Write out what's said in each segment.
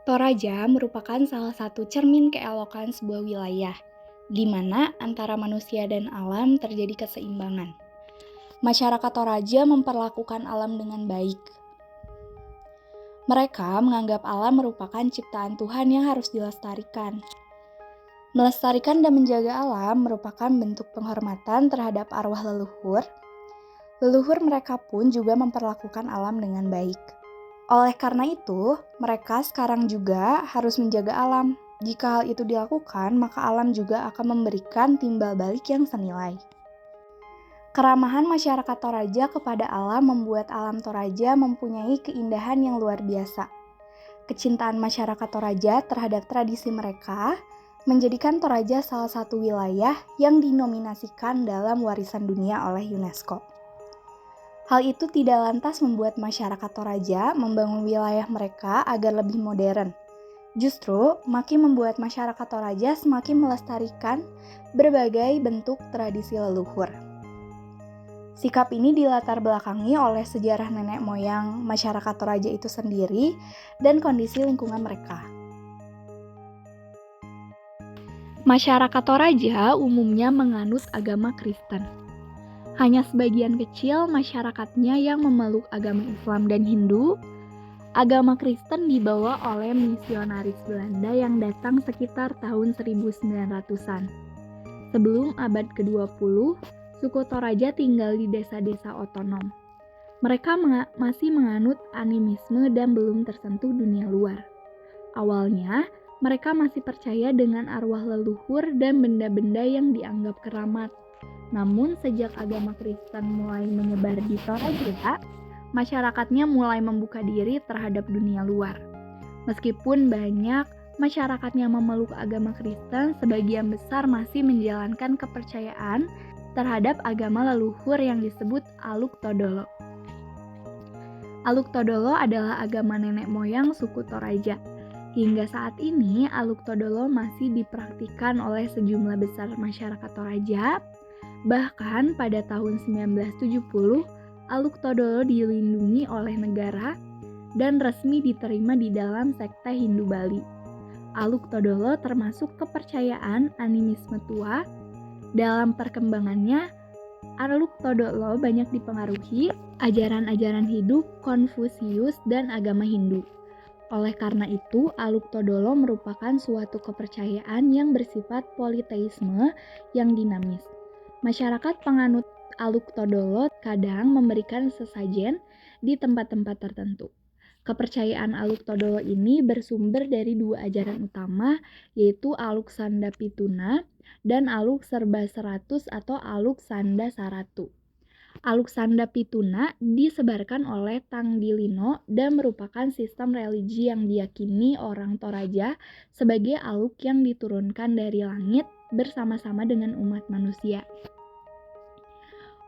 Toraja merupakan salah satu cermin keelokan sebuah wilayah, di mana antara manusia dan alam terjadi keseimbangan. Masyarakat Toraja memperlakukan alam dengan baik. Mereka menganggap alam merupakan ciptaan Tuhan yang harus dilestarikan. Melestarikan dan menjaga alam merupakan bentuk penghormatan terhadap arwah leluhur. Leluhur mereka pun juga memperlakukan alam dengan baik. Oleh karena itu, mereka sekarang juga harus menjaga alam. Jika hal itu dilakukan, maka alam juga akan memberikan timbal balik yang senilai. Keramahan masyarakat Toraja kepada alam membuat alam Toraja mempunyai keindahan yang luar biasa. Kecintaan masyarakat Toraja terhadap tradisi mereka menjadikan Toraja salah satu wilayah yang dinominasikan dalam warisan dunia oleh UNESCO. Hal itu tidak lantas membuat masyarakat Toraja membangun wilayah mereka agar lebih modern. Justru, makin membuat masyarakat Toraja semakin melestarikan berbagai bentuk tradisi leluhur. Sikap ini dilatar belakangi oleh sejarah nenek moyang masyarakat Toraja itu sendiri dan kondisi lingkungan mereka. Masyarakat Toraja umumnya menganut agama Kristen. Hanya sebagian kecil masyarakatnya yang memeluk agama Islam dan Hindu. Agama Kristen dibawa oleh misionaris Belanda yang datang sekitar tahun 1900-an. Sebelum abad ke-20, suku Toraja tinggal di desa-desa otonom. Mereka masih menganut animisme dan belum tersentuh dunia luar. Awalnya, mereka masih percaya dengan arwah leluhur dan benda-benda yang dianggap keramat. Namun sejak agama Kristen mulai menyebar di Toraja, masyarakatnya mulai membuka diri terhadap dunia luar. Meskipun banyak masyarakatnya memeluk agama Kristen, sebagian besar masih menjalankan kepercayaan terhadap agama leluhur yang disebut Aluk Todolo. Aluk Todolo adalah agama nenek moyang suku Toraja. Hingga saat ini, Aluk Todolo masih dipraktikkan oleh sejumlah besar masyarakat Toraja. Bahkan pada tahun 1970, Aluk Todolo dilindungi oleh negara dan resmi diterima di dalam sekte Hindu Bali. Aluk Todolo termasuk kepercayaan animisme tua. Dalam perkembangannya, Aluk Todolo banyak dipengaruhi ajaran-ajaran hidup Konfusius dan agama Hindu. Oleh karena itu, Aluk Todolo merupakan suatu kepercayaan yang bersifat politeisme yang dinamis. Masyarakat penganut Aluk Todolo kadang memberikan sesajen di tempat-tempat tertentu. Kepercayaan Aluk Todolo ini bersumber dari dua ajaran utama, yaitu Aluk Sanda Pituna dan Aluk Serba Seratus atau Aluk Sanda Saratu. Aluk Sanda Pituna disebarkan oleh Tangdilino dan merupakan sistem religi yang diyakini orang Toraja sebagai aluk yang diturunkan dari langit bersama-sama dengan umat manusia.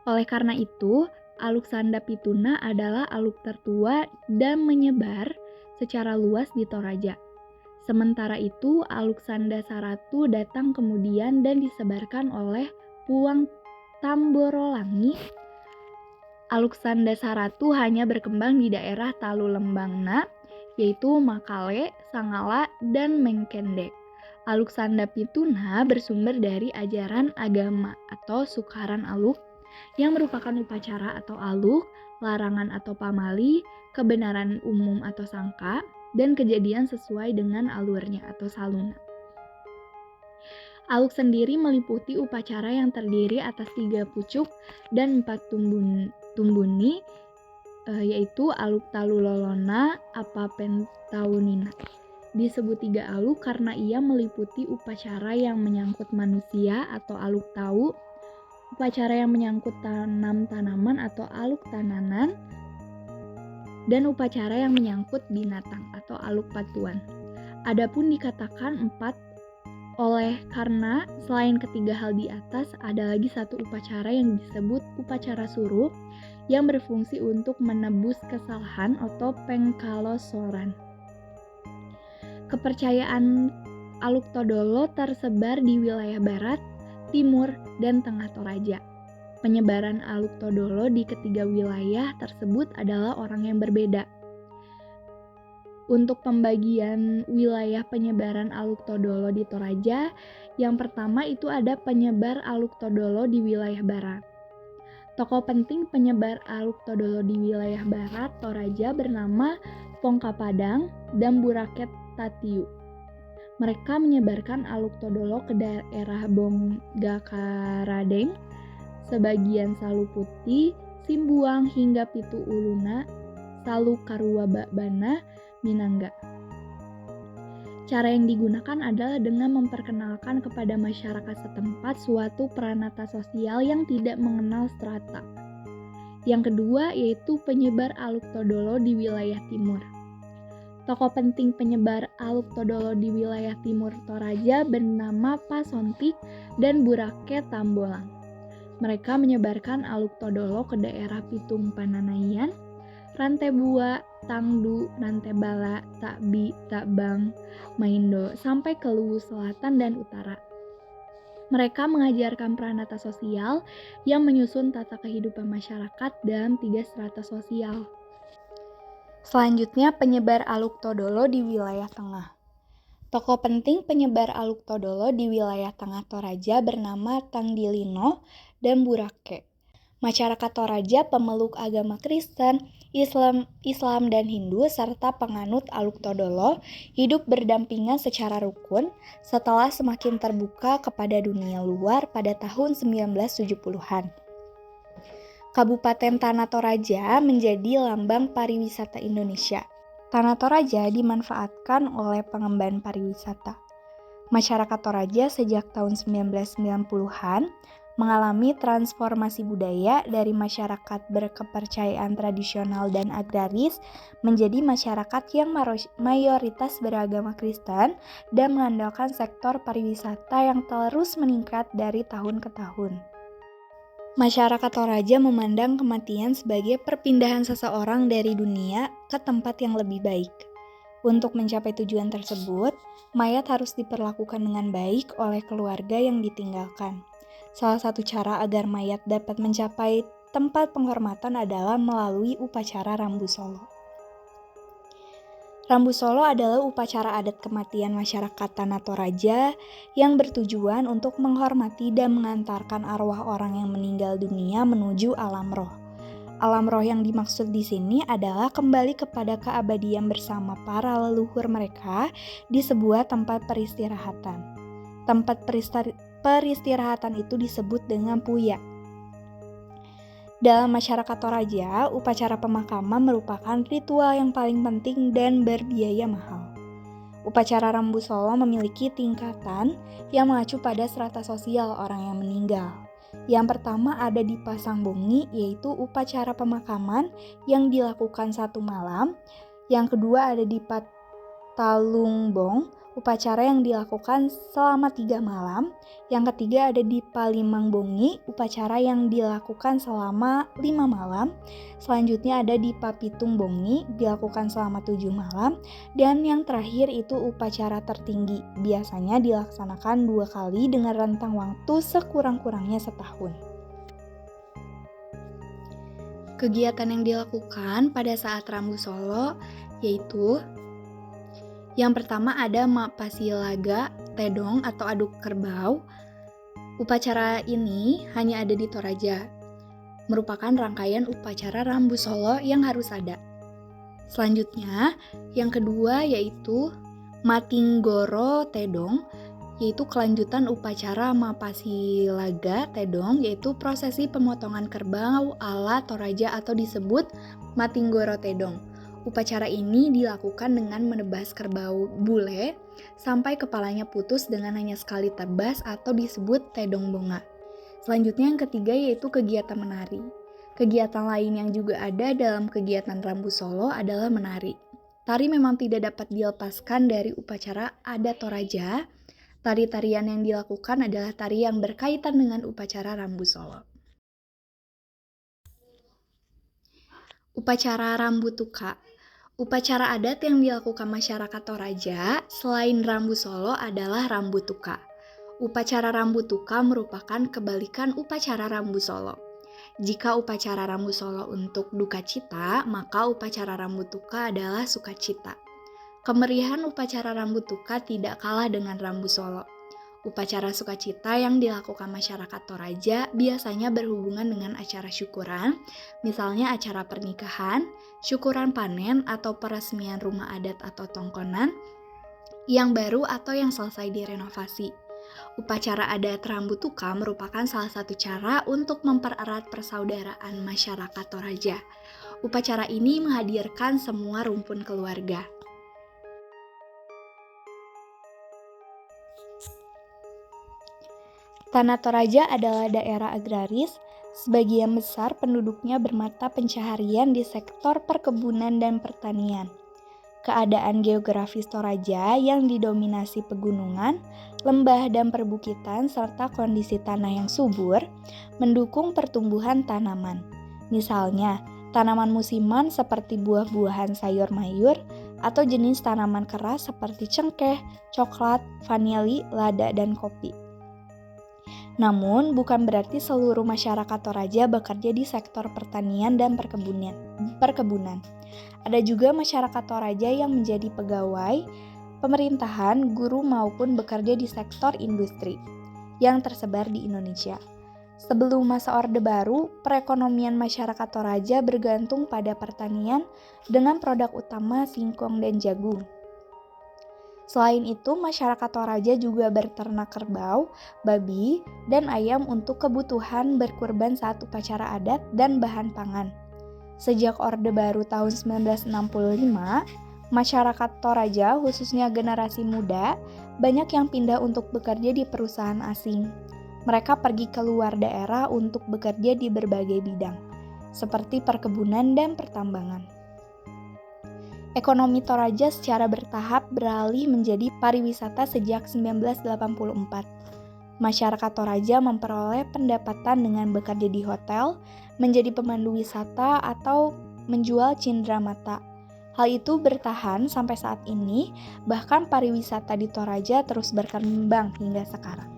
Oleh karena itu, Aluk Sanda Pituna adalah aluk tertua dan menyebar secara luas di Toraja. Sementara itu, Aluk Sanda Saratu datang kemudian dan disebarkan oleh Puang Tamborolangi. Aluk Sanda Saratu hanya berkembang di daerah Talu Lembangna, yaitu Makale, Sangala, dan Mengkendek. Aluk Sanda Pituna bersumber dari ajaran agama atau Sukaran Aluk, yang merupakan upacara atau aluk, larangan atau pamali, kebenaran umum atau sangka, dan kejadian sesuai dengan alurnya atau saluna. Aluk sendiri meliputi upacara yang terdiri atas 3 pucuk dan 4 tumbuni, yaitu Aluk Talulolona, Apapentaunina. Disebut 3 aluk karena ia meliputi upacara yang menyangkut manusia atau aluk tau, upacara yang menyangkut tanam tanaman atau aluk tananan, dan upacara yang menyangkut binatang atau aluk patuan. Adapun dikatakan 4 oleh karena selain ketiga hal di atas ada lagi satu upacara yang disebut upacara suruh yang berfungsi untuk menebus kesalahan atau pengkalosoran. Kepercayaan Aluk Todolo tersebar di wilayah barat, timur, dan tengah Toraja. Penyebaran Aluk Todolo di ketiga wilayah tersebut adalah orang yang berbeda. Untuk pembagian wilayah penyebaran Aluk Todolo di Toraja, yang pertama itu ada penyebar Aluk Todolo di wilayah barat. Tokoh penting penyebar Aluk Todolo di wilayah barat Toraja bernama Pongka Padang dan Buraket Tatiu. Mereka menyebarkan Aluk Todolo ke daerah Bonggakaradeng, sebagian Salu Putih, Simbuang hingga Pitu Uluna, Salu Karua Bana, Minangga. Cara yang digunakan adalah dengan memperkenalkan kepada masyarakat setempat suatu peranata sosial yang tidak mengenal strata. Yang kedua yaitu penyebar Aluk Todolo di wilayah timur. Tokoh penting penyebar Aluk Todolo di wilayah timur Toraja bernama Pasontik dan Burake Tambolang. Mereka menyebarkan Aluk Todolo ke daerah Pitung Pananaian, Rantebua, Tangdu, Rantebala, Takbi, Takbang, Maindo, sampai ke Luwu Selatan dan Utara. Mereka mengajarkan peranata sosial yang menyusun tata kehidupan masyarakat dalam 3 strata sosial. Selanjutnya penyebar Aluk Todolo di wilayah tengah. Tokoh penting penyebar Aluk Todolo di wilayah tengah Toraja bernama Tangdilino dan Burake. Masyarakat Toraja pemeluk agama Kristen, Islam dan Hindu serta penganut Aluk Todolo hidup berdampingan secara rukun setelah semakin terbuka kepada dunia luar pada tahun 1970-an. Kabupaten Tanah Toraja menjadi lambang pariwisata Indonesia. Tanah Toraja dimanfaatkan oleh pengemban pariwisata. Masyarakat Toraja sejak tahun 1990-an mengalami transformasi budaya dari masyarakat berkepercayaan tradisional dan agraris menjadi masyarakat yang mayoritas beragama Kristen dan mengandalkan sektor pariwisata yang terus meningkat dari tahun ke tahun. Masyarakat Toraja memandang kematian sebagai perpindahan seseorang dari dunia ke tempat yang lebih baik. Untuk mencapai tujuan tersebut, mayat harus diperlakukan dengan baik oleh keluarga yang ditinggalkan. Salah satu cara agar mayat dapat mencapai tempat penghormatan adalah melalui upacara Rambu Solo. Rambu Solo adalah upacara adat kematian masyarakat Tanah Toraja yang bertujuan untuk menghormati dan mengantarkan arwah orang yang meninggal dunia menuju alam roh. Alam roh yang dimaksud di sini adalah kembali kepada keabadian bersama para leluhur mereka di sebuah tempat peristirahatan. Tempat peristirahatan itu disebut dengan puya. Dalam masyarakat Toraja, upacara pemakaman merupakan ritual yang paling penting dan berbiaya mahal. Upacara Rambu Solo memiliki tingkatan yang mengacu pada strata sosial orang yang meninggal. Yang pertama ada di Pasangbongi, yaitu upacara pemakaman yang dilakukan 1 malam. Yang kedua ada di Patalungbong, upacara yang dilakukan selama 3 malam. Yang ketiga ada di Palimangbongi, upacara yang dilakukan selama 5 malam. Selanjutnya ada di Papitungbongi, dilakukan selama 7 malam. Dan yang terakhir itu upacara tertinggi, biasanya dilaksanakan 2 kali dengan rentang waktu sekurang-kurangnya setahun. Kegiatan yang dilakukan pada saat Rambu Solo yaitu yang pertama ada Mapasilaga Tedong atau aduk kerbau. Upacara ini hanya ada di Toraja. Merupakan rangkaian upacara Rambu Solo yang harus ada. Selanjutnya, yang kedua yaitu Matinggoro Tedong, yaitu kelanjutan upacara Mapasilaga Tedong, yaitu prosesi pemotongan kerbau ala Toraja atau disebut Matinggoro Tedong. Upacara ini dilakukan dengan menebas kerbau bule sampai kepalanya putus dengan hanya sekali tebas atau disebut tedong bonga. Selanjutnya yang ketiga yaitu kegiatan menari. Kegiatan lain yang juga ada dalam kegiatan Rambu Solo adalah menari. Tari memang tidak dapat dilepaskan dari upacara adat Toraja. Tari-tarian yang dilakukan adalah tari yang berkaitan dengan upacara Rambu Solo. Upacara Rambu Tuka. Upacara adat yang dilakukan masyarakat Toraja selain Rambu Solo adalah Rambu Tuka. Upacara Rambu Tuka merupakan kebalikan upacara Rambu Solo. Jika upacara Rambu Solo untuk duka cita, maka upacara Rambu Tuka adalah sukacita. Kemeriahan upacara Rambu Tuka tidak kalah dengan Rambu Solo. Upacara sukacita yang dilakukan masyarakat Toraja biasanya berhubungan dengan acara syukuran, misalnya acara pernikahan, syukuran panen, atau peresmian rumah adat atau tongkonan yang baru atau yang selesai direnovasi. Upacara adat Rambu Tuka merupakan salah satu cara untuk mempererat persaudaraan masyarakat Toraja. Upacara ini menghadirkan semua rumpun keluarga. Tanah Toraja adalah daerah agraris, sebagian besar penduduknya bermata pencaharian di sektor perkebunan dan pertanian. Keadaan geografis Toraja yang didominasi pegunungan, lembah dan perbukitan serta kondisi tanah yang subur mendukung pertumbuhan tanaman. Misalnya, tanaman musiman seperti buah-buahan sayur mayur atau jenis tanaman keras seperti cengkeh, coklat, vanili, lada, dan kopi. Namun, bukan berarti seluruh masyarakat Toraja bekerja di sektor pertanian dan perkebunan. Ada juga masyarakat Toraja yang menjadi pegawai, pemerintahan, guru maupun bekerja di sektor industri yang tersebar di Indonesia. Sebelum masa Orde Baru, perekonomian masyarakat Toraja bergantung pada pertanian dengan produk utama singkong dan jagung. Selain itu, masyarakat Toraja juga berternak kerbau, babi, dan ayam untuk kebutuhan berkurban saat upacara adat dan bahan pangan. Sejak Orde Baru tahun 1965, masyarakat Toraja, khususnya generasi muda, banyak yang pindah untuk bekerja di perusahaan asing. Mereka pergi ke luar daerah untuk bekerja di berbagai bidang, seperti perkebunan dan pertambangan. Ekonomi Toraja secara bertahap beralih menjadi pariwisata sejak 1984. Masyarakat Toraja memperoleh pendapatan dengan bekerja di hotel, menjadi pemandu wisata, atau menjual cindera mata. Hal itu bertahan sampai saat ini, bahkan pariwisata di Toraja terus berkembang hingga sekarang.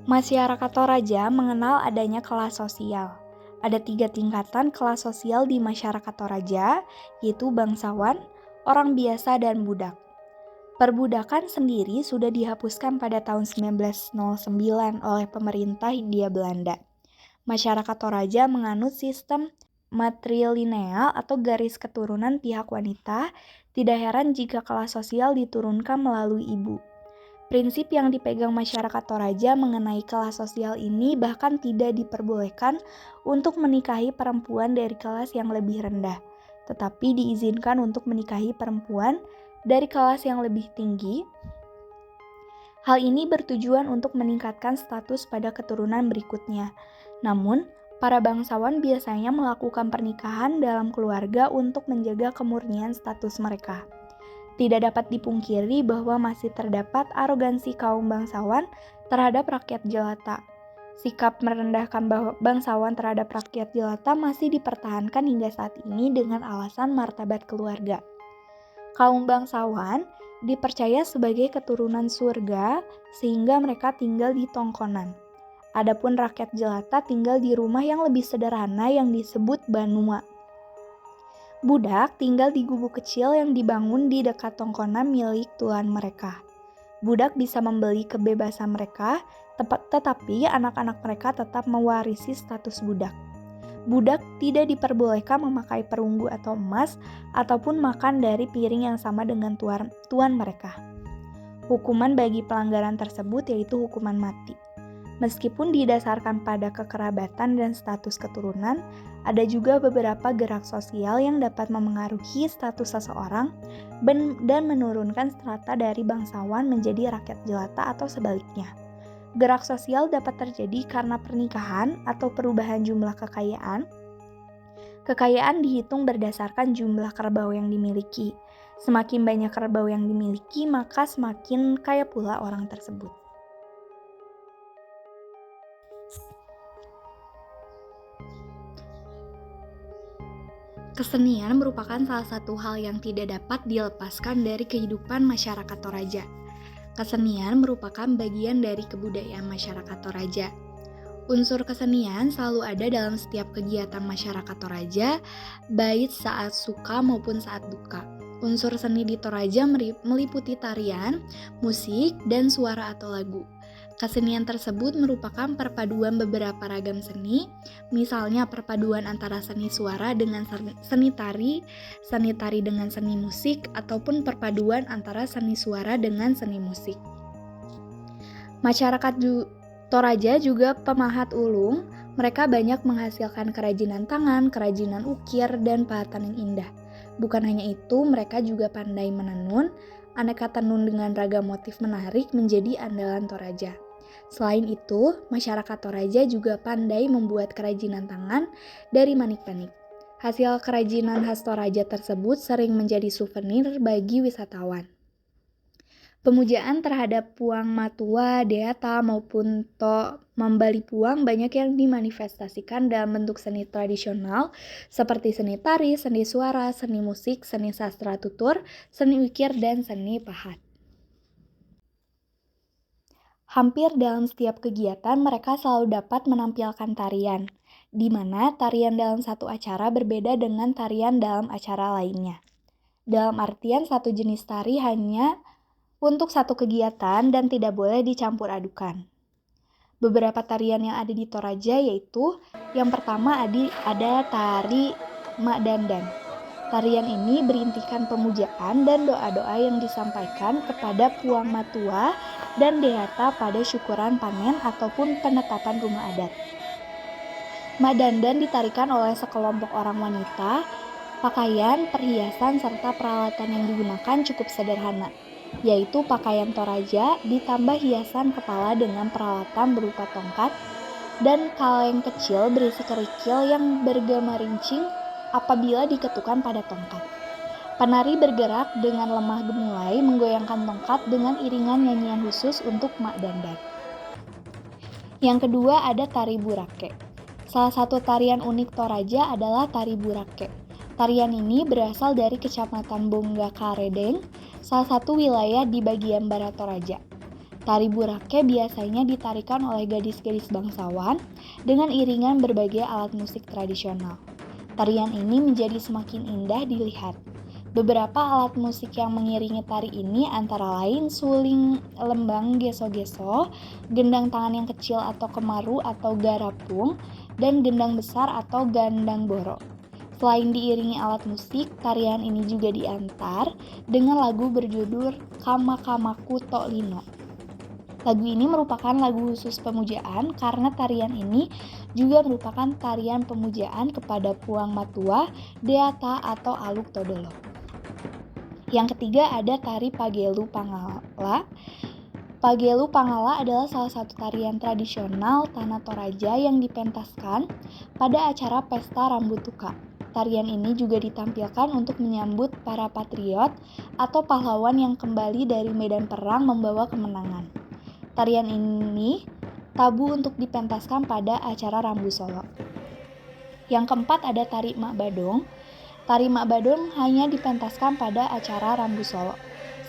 Masyarakat Toraja mengenal adanya kelas sosial. Ada 3 tingkatan kelas sosial di masyarakat Toraja, yaitu bangsawan, orang biasa, dan budak. Perbudakan sendiri sudah dihapuskan pada tahun 1909 oleh pemerintah Hindia Belanda. Masyarakat Toraja menganut sistem matrilineal atau garis keturunan pihak wanita. Tidak heran jika kelas sosial diturunkan melalui ibu. Prinsip yang dipegang masyarakat Toraja mengenai kelas sosial ini bahkan tidak diperbolehkan untuk menikahi perempuan dari kelas yang lebih rendah, tetapi diizinkan untuk menikahi perempuan dari kelas yang lebih tinggi. Hal ini bertujuan untuk meningkatkan status pada keturunan berikutnya. Namun, para bangsawan biasanya melakukan pernikahan dalam keluarga untuk menjaga kemurnian status mereka. Tidak dapat dipungkiri bahwa masih terdapat arogansi kaum bangsawan terhadap rakyat jelata. Sikap merendahkan bangsawan terhadap rakyat jelata masih dipertahankan hingga saat ini dengan alasan martabat keluarga. Kaum bangsawan dipercaya sebagai keturunan surga sehingga mereka tinggal di tongkonan. Adapun rakyat jelata tinggal di rumah yang lebih sederhana yang disebut banua. Budak tinggal di gubuk kecil yang dibangun di dekat tongkonan milik tuan mereka. Budak bisa membeli kebebasan mereka, tetapi anak-anak mereka tetap mewarisi status budak. Budak tidak diperbolehkan memakai perunggu atau emas, ataupun makan dari piring yang sama dengan tuan mereka. Hukuman bagi pelanggaran tersebut yaitu hukuman mati. Meskipun didasarkan pada kekerabatan dan status keturunan, ada juga beberapa gerak sosial yang dapat memengaruhi status seseorang dan menurunkan strata dari bangsawan menjadi rakyat jelata atau sebaliknya. Gerak sosial dapat terjadi karena pernikahan atau perubahan jumlah kekayaan. Kekayaan dihitung berdasarkan jumlah kerbau yang dimiliki. Semakin banyak kerbau yang dimiliki, maka semakin kaya pula orang tersebut. Kesenian merupakan salah satu hal yang tidak dapat dilepaskan dari kehidupan masyarakat Toraja. Kesenian merupakan bagian dari kebudayaan masyarakat Toraja. Unsur kesenian selalu ada dalam setiap kegiatan masyarakat Toraja, baik saat suka maupun saat duka. Unsur seni di Toraja meliputi tarian, musik, dan suara atau lagu. Kesenian tersebut merupakan perpaduan beberapa ragam seni, misalnya perpaduan antara seni suara dengan seni tari dengan seni musik, ataupun perpaduan antara seni suara dengan seni musik. Masyarakat Toraja juga pemahat ulung, mereka banyak menghasilkan kerajinan tangan, kerajinan ukir, dan pahatan yang indah. Bukan hanya itu, mereka juga pandai menenun. Aneka tenun dengan ragam motif menarik menjadi andalan Toraja. Selain itu, masyarakat Toraja juga pandai membuat kerajinan tangan dari manik-manik. Hasil kerajinan khas Toraja tersebut sering menjadi souvenir bagi wisatawan. Pemujaan terhadap Puang Matua, Deata, maupun To Mambali Puang banyak yang dimanifestasikan dalam bentuk seni tradisional seperti seni tari, seni suara, seni musik, seni sastra tutur, seni ukir, dan seni pahat. Hampir dalam setiap kegiatan mereka selalu dapat menampilkan tarian, di mana tarian dalam satu acara berbeda dengan tarian dalam acara lainnya. Dalam artian satu jenis tari hanya untuk satu kegiatan dan tidak boleh dicampur adukan. Beberapa tarian yang ada di Toraja yaitu yang pertama ada tari Mak Dandan. Tarian ini berintikan pemujaan dan doa-doa yang disampaikan kepada Puang Matua dan Deata pada syukuran panen ataupun penetapan rumah adat. Mak Dandan ditarikan oleh sekelompok orang wanita. Pakaian, perhiasan, serta peralatan yang digunakan cukup sederhana, yaitu pakaian Toraja ditambah hiasan kepala dengan peralatan berupa tongkat dan kaleng kecil berisi kerikil yang bergema rincing apabila diketukkan pada tongkat. Penari bergerak dengan lemah gemulai menggoyangkan tongkat dengan iringan nyanyian khusus untuk Mak Dandan. Yang kedua ada tari Burake. Salah satu tarian unik Toraja adalah tari Burake. Tarian ini berasal dari Kecamatan Bonggakaredeng, salah satu wilayah di bagian barat Toraja. Tari Burake biasanya ditarikan oleh gadis-gadis bangsawan dengan iringan berbagai alat musik tradisional. Tarian ini menjadi semakin indah dilihat. Beberapa alat musik yang mengiringi tari ini antara lain suling lembang geso-geso, gendang tangan yang kecil atau kemaru atau garapung, dan gendang besar atau gandang boro. Selain diiringi alat musik, tarian ini juga diantar dengan lagu berjudul Kama-Kamaku Tok Lino. Lagu ini merupakan lagu khusus pemujaan karena tarian ini juga merupakan tarian pemujaan kepada Puang Matua, Deata, atau Aluk Todolo. Yang ketiga ada tari Pagelu Pangala. Pagelu Pangala adalah salah satu tarian tradisional Tanah Toraja yang dipentaskan pada acara Pesta Rambut Tuka. Tarian ini juga ditampilkan untuk menyambut para patriot atau pahlawan yang kembali dari medan perang membawa kemenangan. Tarian ini tabu untuk dipentaskan pada acara Rambu Solo. Yang keempat ada tari Mak Badong. Tari Mak Badong hanya dipentaskan pada acara Rambu Solo.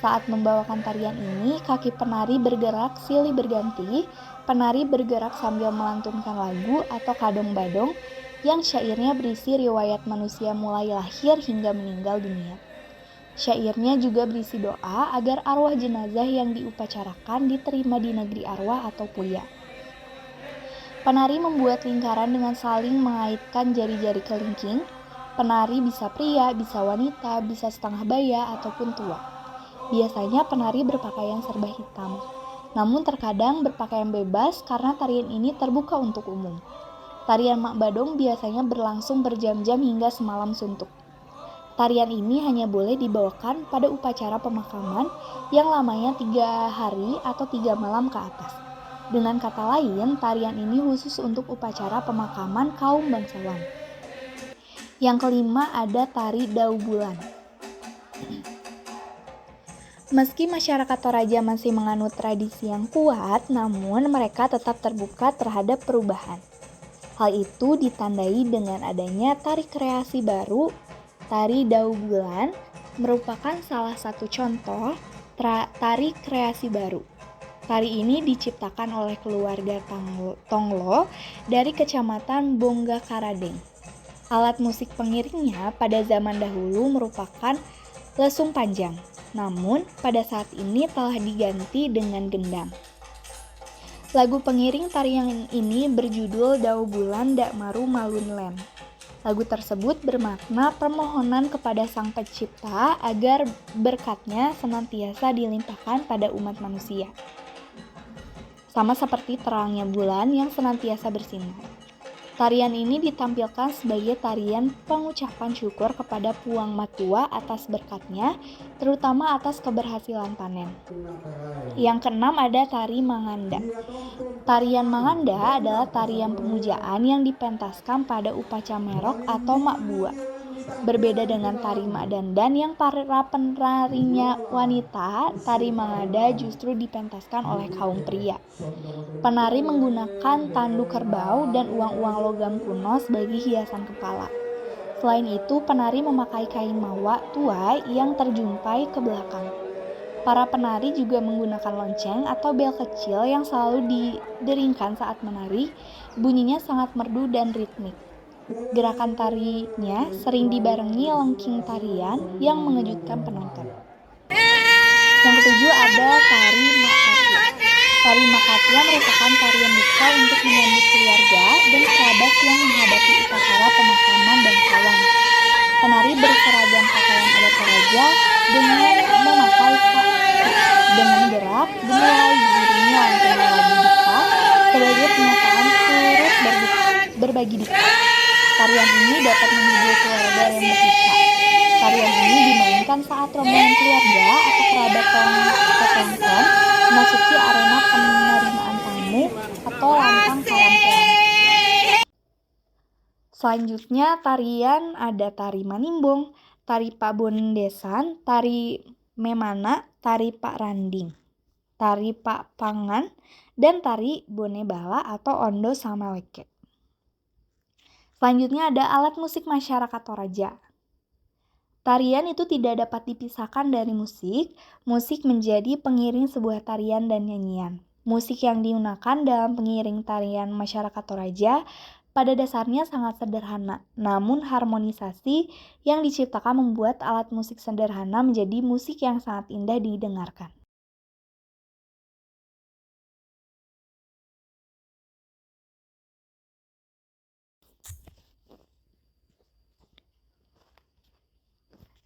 Saat membawakan tarian ini, kaki penari bergerak silih berganti. Penari bergerak sambil melantunkan lagu atau kadong badong yang syairnya berisi riwayat manusia mulai lahir hingga meninggal dunia. Syairnya juga berisi doa agar arwah jenazah yang diupacarakan diterima di negeri arwah atau puya. Penari membuat lingkaran dengan saling mengaitkan jari-jari kelingking. Penari bisa pria, bisa wanita, bisa setengah baya ataupun tua. Biasanya penari berpakaian serba hitam, namun terkadang berpakaian bebas karena tarian ini terbuka untuk umum. Tarian Mak Badong biasanya berlangsung berjam-jam hingga semalam suntuk. Tarian ini hanya boleh dibawakan pada upacara pemakaman yang lamanya 3 hari atau 3 malam ke atas. Dengan kata lain, tarian ini khusus untuk upacara pemakaman kaum bangsawan. Yang kelima ada tari Dau Bulan. Meski masyarakat Toraja masih menganut tradisi yang kuat, namun mereka tetap terbuka terhadap perubahan. Hal itu ditandai dengan adanya tari kreasi baru. Tari Dau Bulan merupakan salah satu contoh tari kreasi baru. Tari ini diciptakan oleh keluarga Tonglo dari kecamatan Bongga-Karadeng. Alat musik pengiringnya pada zaman dahulu merupakan lesung panjang, namun pada saat ini telah diganti dengan gendang. Lagu pengiring tarian ini berjudul Dau Bulan Dak Maru Malun Lem. Lagu tersebut bermakna permohonan kepada Sang Pencipta agar berkatnya senantiasa dilimpahkan pada umat manusia. Sama seperti terangnya bulan yang senantiasa bersinar. Tarian ini ditampilkan sebagai tarian pengucapan syukur kepada Puang Matua atas berkatnya, terutama atas keberhasilan panen. Yang keenam ada tari Manganda. Tarian Manganda adalah tarian pemujaan yang dipentaskan pada upacara merok atau mak bua. Berbeda dengan tari mak dandan yang para penarinya wanita, tari Manganda justru dipentaskan oleh kaum pria. Penari menggunakan tanduk kerbau dan uang-uang logam kuno sebagai hiasan kepala. Selain itu, penari memakai kain mawa tua yang terjuntai ke belakang. Para penari juga menggunakan lonceng atau bel kecil yang selalu dideringkan saat menari. Bunyinya sangat merdu dan ritmik. Gerakan tarinya sering dibarengi lengking tarian yang mengejutkan penonton. Yang ketujuh ada tari Makatia. Tari Makatia merupakan tarian duka untuk menyambut keluarga dan kerabat yang menghadapi upacara pemakaman dan kawan. Penari berseragam pakaian adat Toraja dengan memakai dengan gerak dimulai diiringi lantunan lagu duka sebagai pernyataan turut berbagi duka. Tarian ini dapat menghibur keluarga yang berduka. Tarian ini dimainkan saat rombongan keluarga atau kerabat tertonton memasuki arena penerimaan tamu atau lantang karampolan. Selanjutnya tarian ada tari Manimbong, tari Pak Bondesan, tari Memana, tari Pak Randing, tari Pak Pangan, dan tari Bone Bala atau Ondo Sameleke. Selanjutnya ada alat musik masyarakat Toraja. Tarian itu tidak dapat dipisahkan dari musik. Musik menjadi pengiring sebuah tarian dan nyanyian. Musik yang digunakan dalam pengiring tarian masyarakat Toraja pada dasarnya sangat sederhana, namun harmonisasi yang diciptakan membuat alat musik sederhana menjadi musik yang sangat indah didengarkan.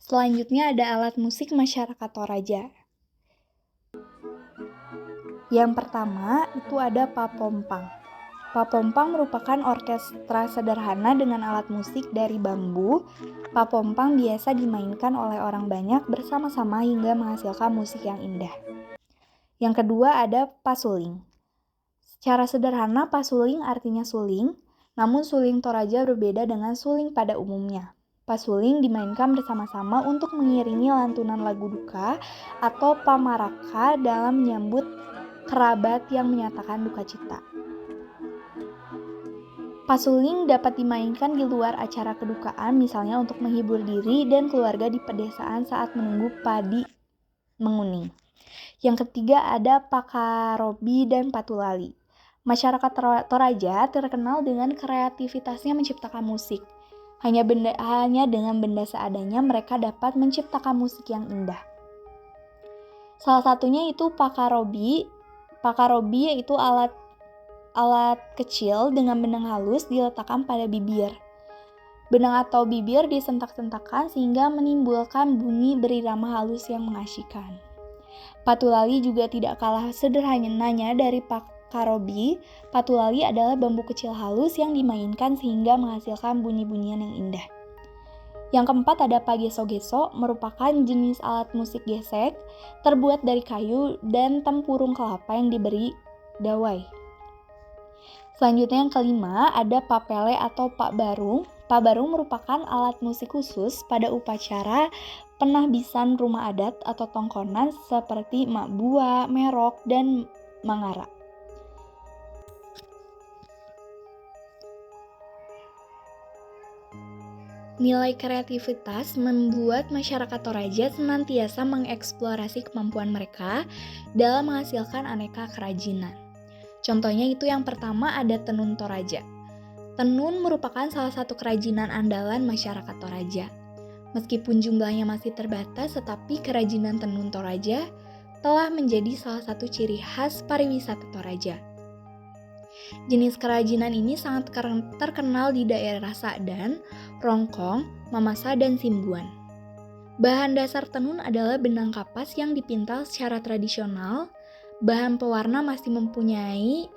Selanjutnya ada alat musik masyarakat Toraja. Yang pertama itu ada papompang. Papompang merupakan orkestra sederhana dengan alat musik dari bambu. Papompang biasa dimainkan oleh orang banyak bersama-sama hingga menghasilkan musik yang indah. Yang kedua ada pasuling. Secara sederhana pasuling artinya suling, namun suling Toraja berbeda dengan suling pada umumnya. Pasuling dimainkan bersama-sama untuk mengiringi lantunan lagu duka atau pamaraka dalam menyambut kerabat yang menyatakan duka cita. Pasuling dapat dimainkan di luar acara kedukaan, misalnya untuk menghibur diri dan keluarga di pedesaan saat menunggu padi menguning. Yang ketiga ada pakarobi dan patulali. Masyarakat Toraja terkenal dengan kreativitasnya menciptakan musik. Hanya dengan benda seadanya mereka dapat menciptakan musik yang indah. Salah satunya itu pakarobi. Pakarobi yaitu alat kecil dengan benang halus diletakkan pada bibir. Benang atau bibir disentak-sentakkan sehingga menimbulkan bunyi berirama halus yang mengasyikkan. Patulali juga tidak kalah sederhananya dari pakarobi. Patulali adalah bambu kecil halus yang dimainkan sehingga menghasilkan bunyi-bunyian yang indah. Yang keempat ada pageso-geso, merupakan jenis alat musik gesek terbuat dari kayu dan tempurung kelapa yang diberi dawai. Selanjutnya yang kelima ada papele atau pak barung. Pak barung merupakan alat musik khusus pada upacara penahbisan rumah adat atau tongkonan seperti mak bua, merok, dan mangara. Nilai kreativitas membuat masyarakat Toraja senantiasa mengeksplorasi kemampuan mereka dalam menghasilkan aneka kerajinan. Contohnya itu yang pertama ada tenun Toraja. Tenun merupakan salah satu kerajinan andalan masyarakat Toraja. Meskipun jumlahnya masih terbatas, tetapi kerajinan tenun Toraja telah menjadi salah satu ciri khas pariwisata Toraja. Jenis kerajinan ini sangat terkenal di daerah Sa'dan, Rongkong, Mamasa, dan Simbuan. Bahan dasar tenun adalah benang kapas yang dipintal secara tradisional. Bahan pewarna masih mempunyai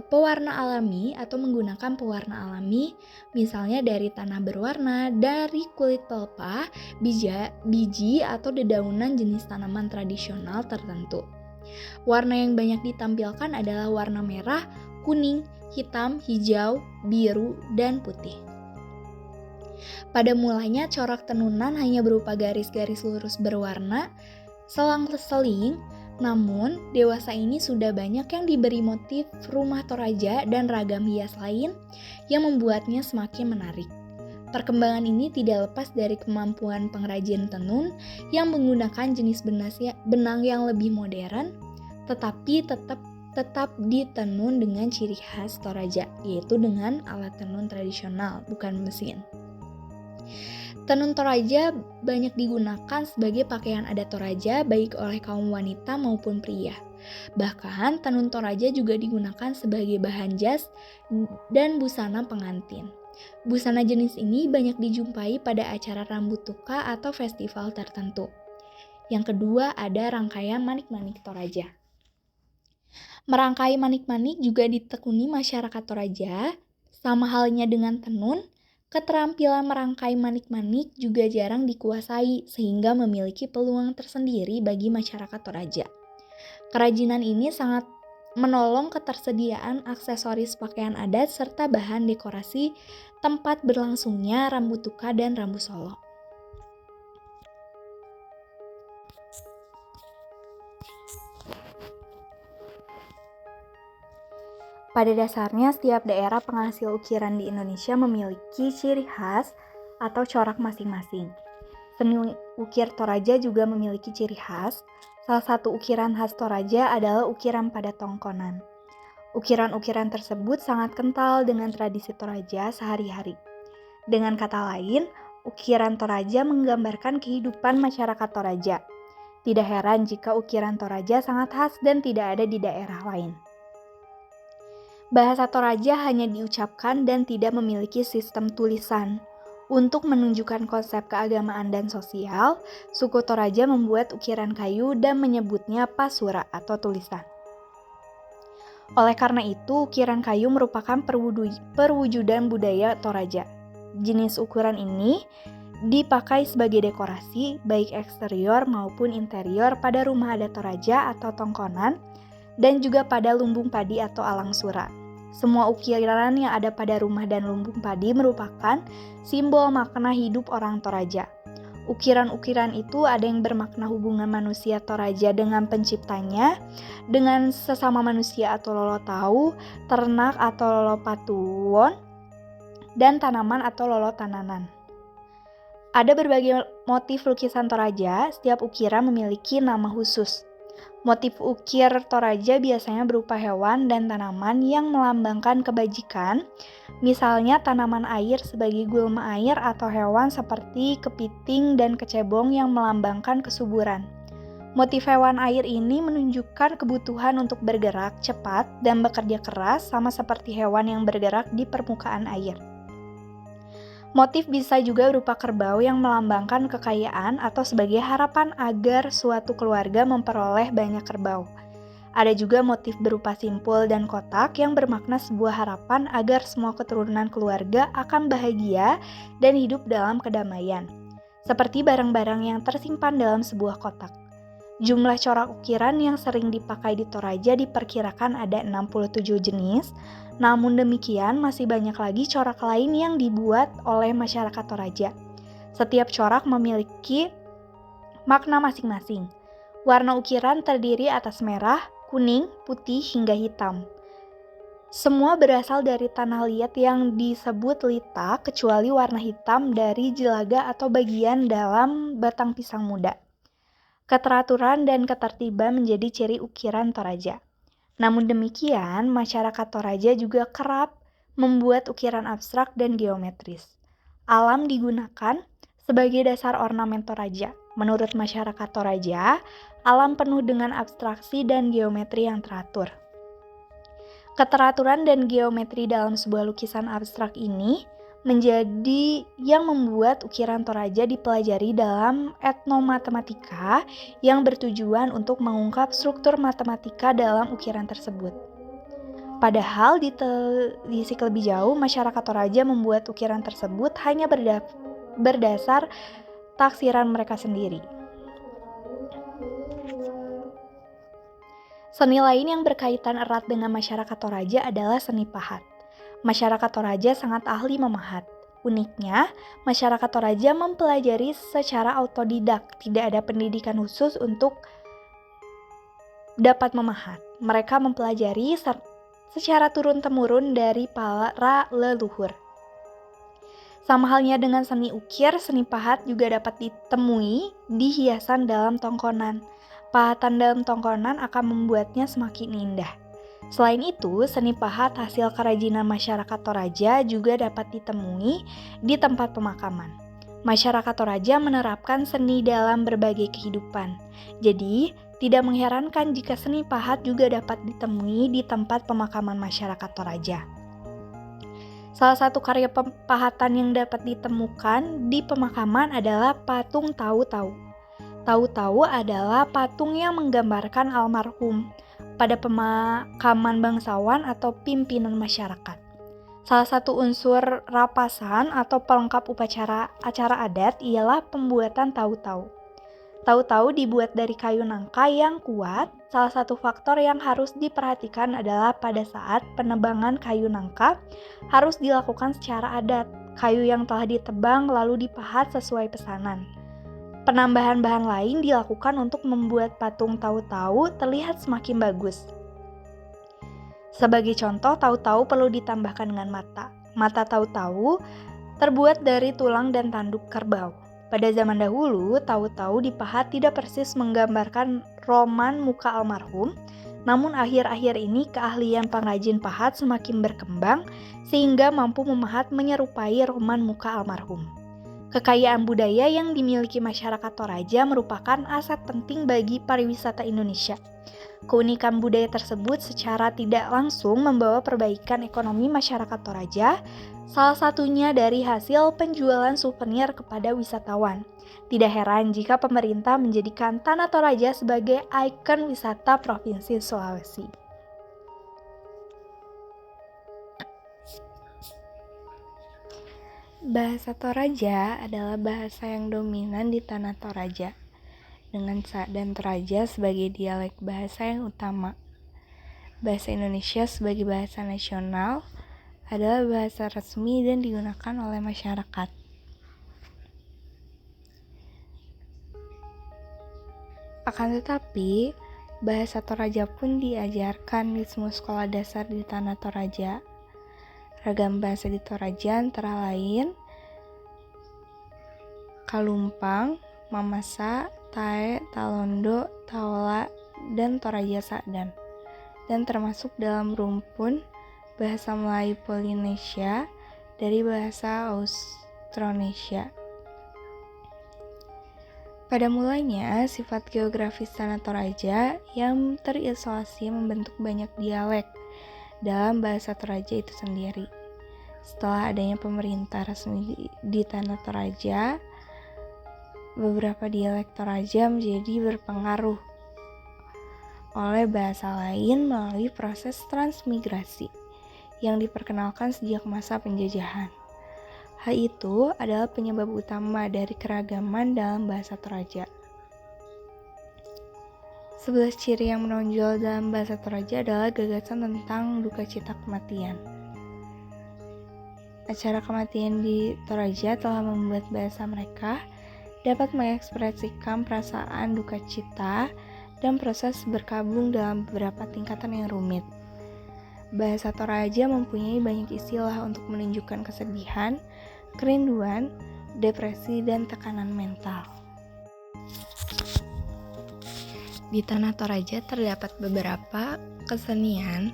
pewarna alami atau menggunakan pewarna alami, misalnya dari tanah berwarna, dari kulit pelepah, biji atau dedaunan jenis tanaman tradisional tertentu. Warna yang banyak ditampilkan adalah warna merah, kuning, hitam, hijau, biru, dan putih. Pada mulanya corak tenunan hanya berupa garis-garis lurus berwarna selang-seling. Namun, dewasa ini sudah banyak yang diberi motif rumah Toraja dan ragam hias lain yang membuatnya semakin menarik. Perkembangan ini tidak lepas dari kemampuan pengrajin tenun yang menggunakan jenis benang yang lebih modern, tetapi tetap ditenun dengan ciri khas Toraja, yaitu dengan alat tenun tradisional, bukan mesin. Tenun Toraja banyak digunakan sebagai pakaian adat Toraja baik oleh kaum wanita maupun pria. Bahkan tenun Toraja juga digunakan sebagai bahan jas dan busana pengantin. Busana jenis ini banyak dijumpai pada acara rambut tuka atau festival tertentu. Yang kedua ada rangkaian manik-manik Toraja. Merangkai manik-manik juga ditekuni masyarakat Toraja. Sama halnya dengan tenun, keterampilan merangkai manik-manik juga jarang dikuasai sehingga memiliki peluang tersendiri bagi masyarakat Toraja. Kerajinan ini sangat menolong ketersediaan aksesoris pakaian adat serta bahan dekorasi tempat berlangsungnya rambut tuka dan rambu solo. Pada dasarnya, setiap daerah penghasil ukiran di Indonesia memiliki ciri khas atau corak masing-masing. Seni ukir Toraja juga memiliki ciri khas. Salah satu ukiran khas Toraja adalah ukiran pada tongkonan. Ukiran-ukiran tersebut sangat kental dengan tradisi Toraja sehari-hari. Dengan kata lain, ukiran Toraja menggambarkan kehidupan masyarakat Toraja. Tidak heran jika ukiran Toraja sangat khas dan tidak ada di daerah lain. Bahasa Toraja hanya diucapkan dan tidak memiliki sistem tulisan. Untuk menunjukkan konsep keagamaan dan sosial, suku Toraja membuat ukiran kayu dan menyebutnya pasura atau tulisan. Oleh karena itu, ukiran kayu merupakan perwujudan budaya Toraja. Jenis ukuran ini dipakai sebagai dekorasi baik eksterior maupun interior pada rumah adat Toraja atau tongkonan, dan juga pada lumbung padi atau alang sura. Semua ukiran yang ada pada rumah dan lumbung padi merupakan simbol makna hidup orang Toraja. Ukiran-ukiran itu ada yang bermakna hubungan manusia Toraja dengan penciptanya, dengan sesama manusia atau lolotau, ternak atau lolopatuwon, dan tanaman atau lolotananan. Ada berbagai motif lukisan Toraja, setiap ukiran memiliki nama khusus. Motif ukir Toraja biasanya berupa hewan dan tanaman yang melambangkan kebajikan, misalnya tanaman air sebagai gulma air atau hewan seperti kepiting dan kecebong yang melambangkan kesuburan. Motif hewan air ini menunjukkan kebutuhan untuk bergerak cepat dan bekerja keras sama seperti hewan yang bergerak di permukaan air. Motif bisa juga berupa kerbau yang melambangkan kekayaan atau sebagai harapan agar suatu keluarga memperoleh banyak kerbau. Ada juga motif berupa simpul dan kotak yang bermakna sebuah harapan agar semua keturunan keluarga akan bahagia dan hidup dalam kedamaian, seperti barang-barang yang tersimpan dalam sebuah kotak. Jumlah corak ukiran yang sering dipakai di Toraja diperkirakan ada 67 jenis. Namun demikian, masih banyak lagi corak lain yang dibuat oleh masyarakat Toraja. Setiap corak memiliki makna masing-masing. Warna ukiran terdiri atas merah, kuning, putih, hingga hitam. Semua berasal dari tanah liat yang disebut lita kecuali warna hitam dari jelaga atau bagian dalam batang pisang muda. Keteraturan dan ketertiban menjadi ciri ukiran Toraja. Namun demikian, masyarakat Toraja juga kerap membuat ukiran abstrak dan geometris. Alam digunakan sebagai dasar ornamen Toraja. Menurut masyarakat Toraja, alam penuh dengan abstraksi dan geometri yang teratur. Keteraturan dan geometri dalam sebuah lukisan abstrak ini menjadi yang membuat ukiran Toraja dipelajari dalam etnomatematika yang bertujuan untuk mengungkap struktur matematika dalam ukiran tersebut. Padahal di telisik lebih jauh, masyarakat Toraja membuat ukiran tersebut hanya berdasar taksiran mereka sendiri. Seni lain yang berkaitan erat dengan masyarakat Toraja adalah seni pahat. Masyarakat Toraja sangat ahli memahat. Uniknya, masyarakat Toraja mempelajari secara autodidak, tidak ada pendidikan khusus untuk dapat memahat. Mereka mempelajari secara turun-temurun dari para leluhur. Sama halnya dengan seni ukir, seni pahat juga dapat ditemui di hiasan dalam tongkonan. Pahatan dalam tongkonan akan membuatnya semakin indah. Selain itu, seni pahat hasil kerajinan masyarakat Toraja juga dapat ditemui di tempat pemakaman. Masyarakat Toraja menerapkan seni dalam berbagai kehidupan. Jadi, tidak mengherankan jika seni pahat juga dapat ditemui di tempat pemakaman masyarakat Toraja. Salah satu karya pahatan yang dapat ditemukan di pemakaman adalah patung Tahu-Tahu. Tahu-Tahu adalah patung yang menggambarkan almarhum pada pemakaman bangsawan atau pimpinan masyarakat. Salah satu unsur rapasan atau pelengkap acara adat ialah pembuatan Tahu-Tahu. Tahu-Tahu dibuat dari kayu nangka yang kuat. Salah satu faktor yang harus diperhatikan adalah pada saat penebangan kayu nangka harus dilakukan secara adat. Kayu yang telah ditebang lalu dipahat sesuai pesanan. Penambahan bahan lain dilakukan untuk membuat patung Tahu-Tahu terlihat semakin bagus. Sebagai contoh, Tahu-Tahu perlu ditambahkan dengan mata. Mata Tahu-Tahu terbuat dari tulang dan tanduk kerbau. Pada zaman dahulu, Tahu-Tahu dipahat tidak persis menggambarkan roman muka almarhum, namun akhir-akhir ini keahlian pengrajin pahat semakin berkembang sehingga mampu memahat menyerupai roman muka almarhum. Kekayaan budaya yang dimiliki masyarakat Toraja merupakan aset penting bagi pariwisata Indonesia. Keunikan budaya tersebut secara tidak langsung membawa perbaikan ekonomi masyarakat Toraja, salah satunya dari hasil penjualan souvenir kepada wisatawan. Tidak heran jika pemerintah menjadikan Tanah Toraja sebagai ikon wisata Provinsi Sulawesi. Bahasa Toraja adalah bahasa yang dominan di Tanah Toraja, dengan dan Toraja sebagai dialek bahasa yang utama. Bahasa Indonesia sebagai bahasa nasional adalah bahasa resmi dan digunakan oleh masyarakat. Akan tetapi, bahasa Toraja pun diajarkan di semua sekolah dasar di Tanah Toraja. Ragam bahasa di Toraja antara lain Kalumpang, Mamasa, Tae, Talondo, Taola, dan Toraja Sa'dan, dan termasuk dalam rumpun bahasa Melayu Polinesia dari bahasa Austronesia. Pada mulanya, sifat geografis Tanah Toraja yang terisolasi membentuk banyak dialek dalam bahasa Toraja itu sendiri. Setelah adanya pemerintah resmi di Tanah Toraja, beberapa dialek Toraja menjadi berpengaruh oleh bahasa lain melalui proses transmigrasi yang diperkenalkan sejak masa penjajahan. Hal itu adalah penyebab utama dari keragaman dalam bahasa Toraja. 11 ciri yang menonjol dalam bahasa Toraja adalah gagasan tentang duka cita kematian. Acara kematian di Toraja telah membuat bahasa mereka dapat mengekspresikan perasaan duka cita dan proses berkabung dalam beberapa tingkatan yang rumit. Bahasa Toraja mempunyai banyak istilah untuk menunjukkan kesedihan, kerinduan, depresi, dan tekanan mental. Di tanah Toraja terdapat beberapa kesenian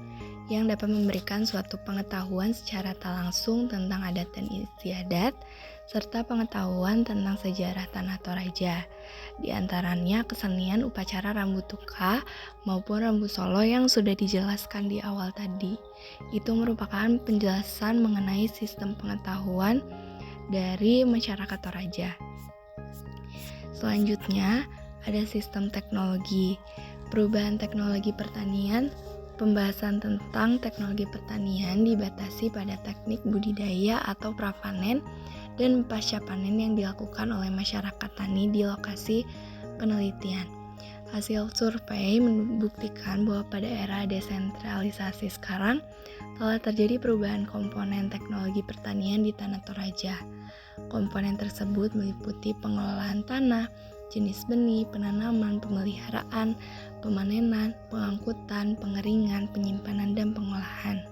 yang dapat memberikan suatu pengetahuan secara tak langsung tentang adat dan istiadat, serta pengetahuan tentang sejarah tanah Toraja. Di antaranya kesenian upacara rambut tuka maupun rambut solo yang sudah dijelaskan di awal tadi. Itu merupakan penjelasan mengenai sistem pengetahuan dari masyarakat Toraja. Selanjutnya, ada sistem teknologi, perubahan teknologi pertanian. Pembahasan tentang teknologi pertanian dibatasi pada teknik budidaya atau prapanen dan pasca panen yang dilakukan oleh masyarakat tani di lokasi penelitian. Hasil survei membuktikan bahwa pada era desentralisasi sekarang telah terjadi perubahan komponen teknologi pertanian di tanah Toraja. Komponen tersebut meliputi pengelolaan tanah, jenis benih, penanaman, pemeliharaan, pemanenan, pengangkutan, pengeringan, penyimpanan, dan pengolahan.